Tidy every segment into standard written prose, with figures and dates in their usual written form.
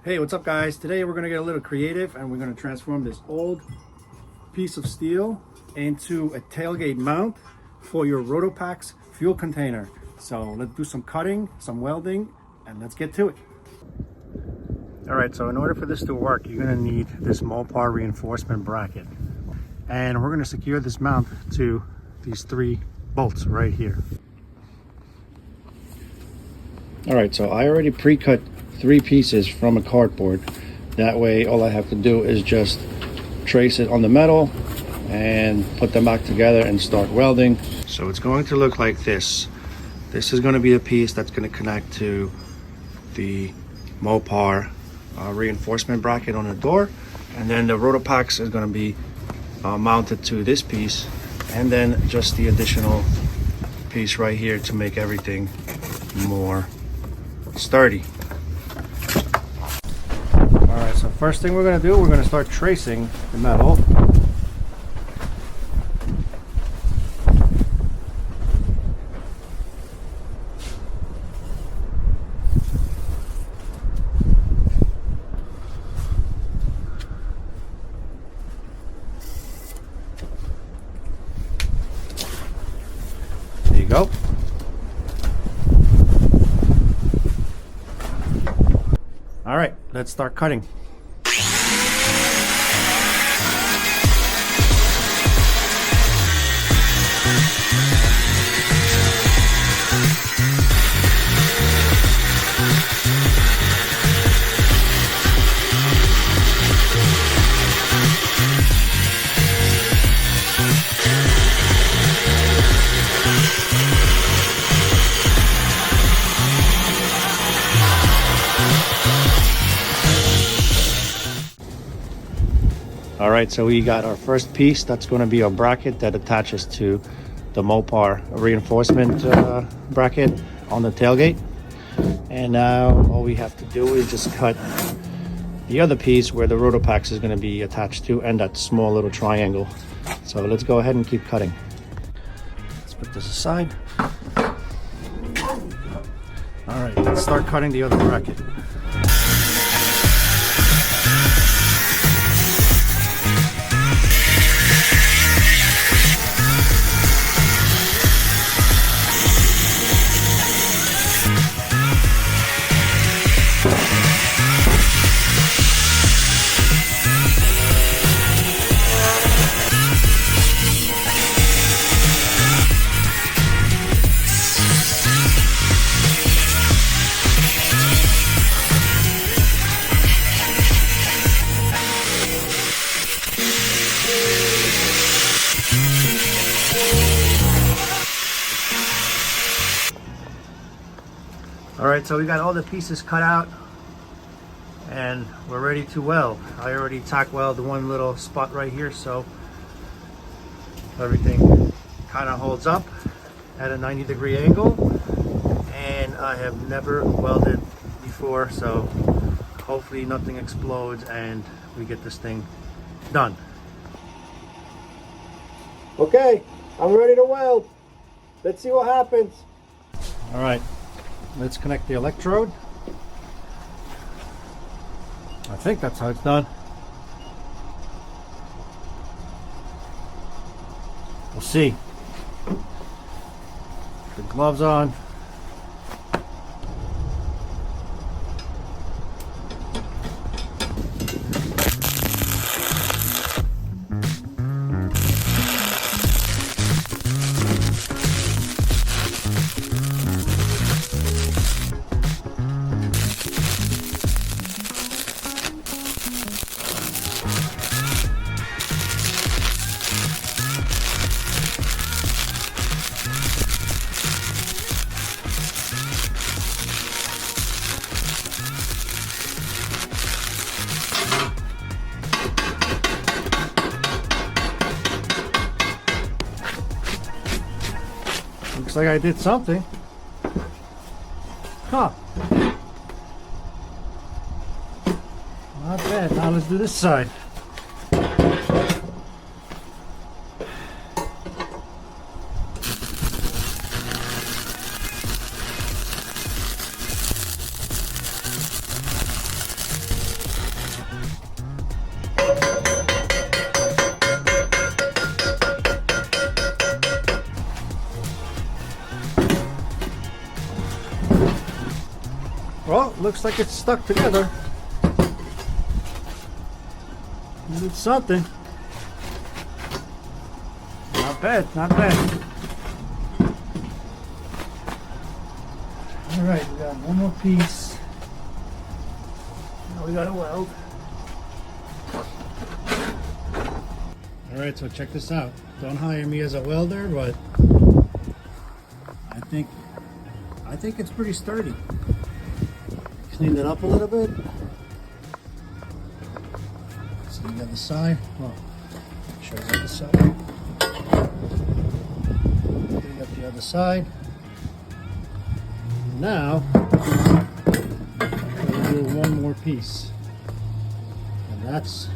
Hey, what's up guys? Today we're gonna get a little creative and we're gonna transform this old piece of steel into a tailgate mount for your ROTOPAX fuel container. So let's do some cutting, some welding, and let's get to it. All right, so in order for this to work, you're gonna need this Mopar reinforcement bracket. And we're gonna secure this mount to these 3 bolts right here. All right, so I already pre-cut 3 pieces from a cardboard. That way all I have to do is just trace it on the metal and put them back together and start welding. So it's going to look like this. This is going to be the piece that's going to connect to the Mopar reinforcement bracket on the door, and then the ROTOPAX is going to be mounted to this piece, and then just the additional piece right here to make everything more sturdy. Alright, so first thing we're going to do, we're going to start tracing the metal. There you go. All right, let's start cutting. All right, so we got our first piece. That's going to be our bracket that attaches to the Mopar reinforcement bracket on the tailgate. And now all we have to do is just cut the other piece where the ROTOPAX is going to be attached to, and that small little triangle. So let's go ahead and keep cutting. Let's put this aside. All right, let's start cutting the other bracket. All right, so we got all the pieces cut out and we're ready to weld. I already tack welded one little spot right here, so everything kind of holds up at a 90-degree angle, and I have never welded before, so hopefully nothing explodes and we get this thing done. Okay, I'm ready to weld. Let's see what happens. All right. Let's connect the electrode. I think that's how it's done. We'll see. Put the gloves on. Looks like I did something. Huh. Not bad. Now let's do this side. Well, looks like it's stuck together. It's something. Not bad, not bad. All right, we got one more piece. Now we got a weld. All right, so check this out. Don't hire me as a welder, but I think it's pretty sturdy. Cleaned it up a little bit. See the other side. Well, show you the other side. Clean up the other side. Now we'll do one more piece, and that's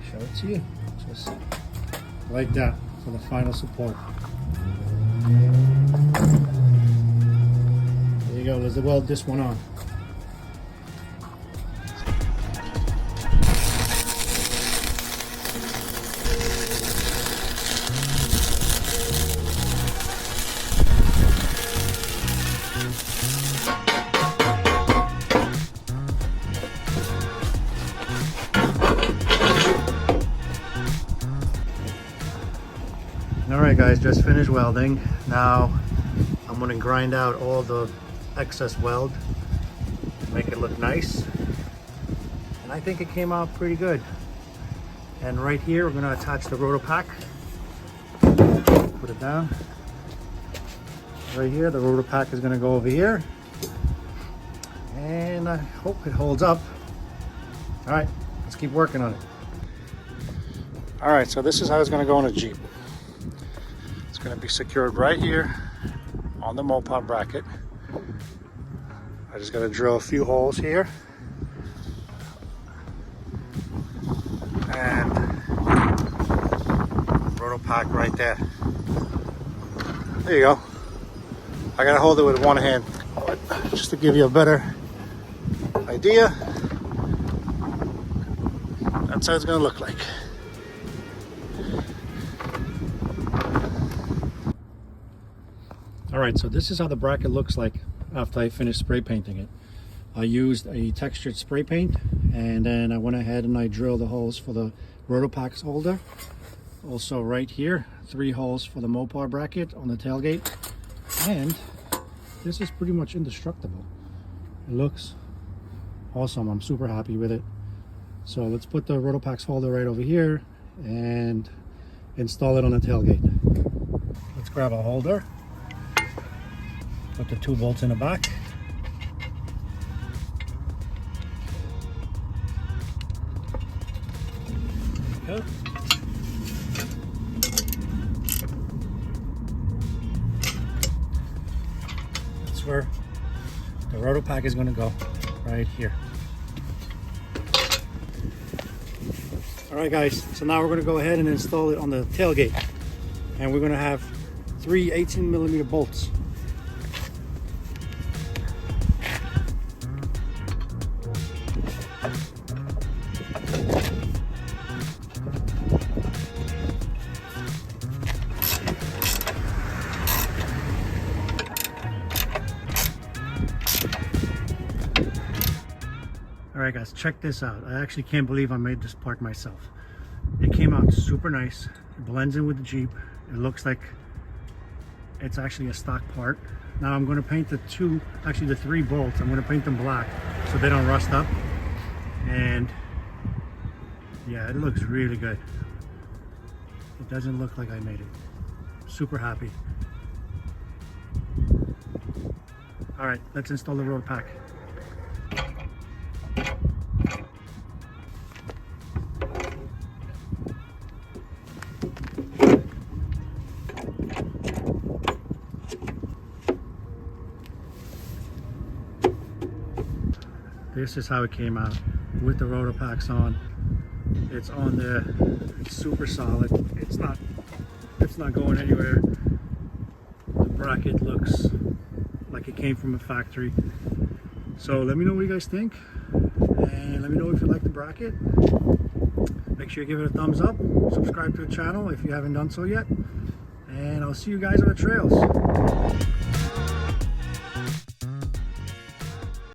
show it to you, just like that for the final support. There you go. Let's weld this one on. Alright guys, just finished welding. Now I'm going to grind out all the excess weld, make it look nice, and I think it came out pretty good. And right here we're going to attach the ROTOPAX. Put it down. Right here, the ROTOPAX is going to go over here, and I hope it holds up. Alright, let's keep working on it. Alright, so this is how it's going to go on a Jeep. Going to be secured right here on the Mopar bracket. I just got to drill a few holes here, and ROTOPAX right there. There you go. I got to hold it with one hand, but just to give you a better idea, that's how it's going to look like. Alright, so this is how the bracket looks like after I finished spray painting it. I used a textured spray paint, and then I went ahead and I drilled the holes for the ROTOPAX holder. Also right here, 3 holes for the Mopar bracket on the tailgate. And this is pretty much indestructible. It looks awesome. I'm super happy with it. So let's put the ROTOPAX holder right over here and install it on the tailgate. Let's grab a holder. Put the 2 bolts in the back. There you go. That's where the ROTOPAX is going to go, right here. Alright guys, so now we're going to go ahead and install it on the tailgate. And we're going to have 3 18mm bolts. Alright guys, check this out. I actually can't believe I made this part myself. It came out super nice. It blends in with the Jeep. It looks like it's actually a stock part. Now I'm going to paint the 3 bolts. I'm going to paint them black so they don't rust up. And yeah, it looks really good. It doesn't look like I made it. Super happy. Alright, let's install the ROTOPAX. This is how it came out with the ROTOPAX on. It's on there. It's super solid. It's not going anywhere. The bracket looks like it came from a factory. So let me know what you guys think, and let me know if you like the bracket. Make sure you give it a thumbs up. Subscribe to the channel if you haven't done so yet. and I'll see you guys on the trails.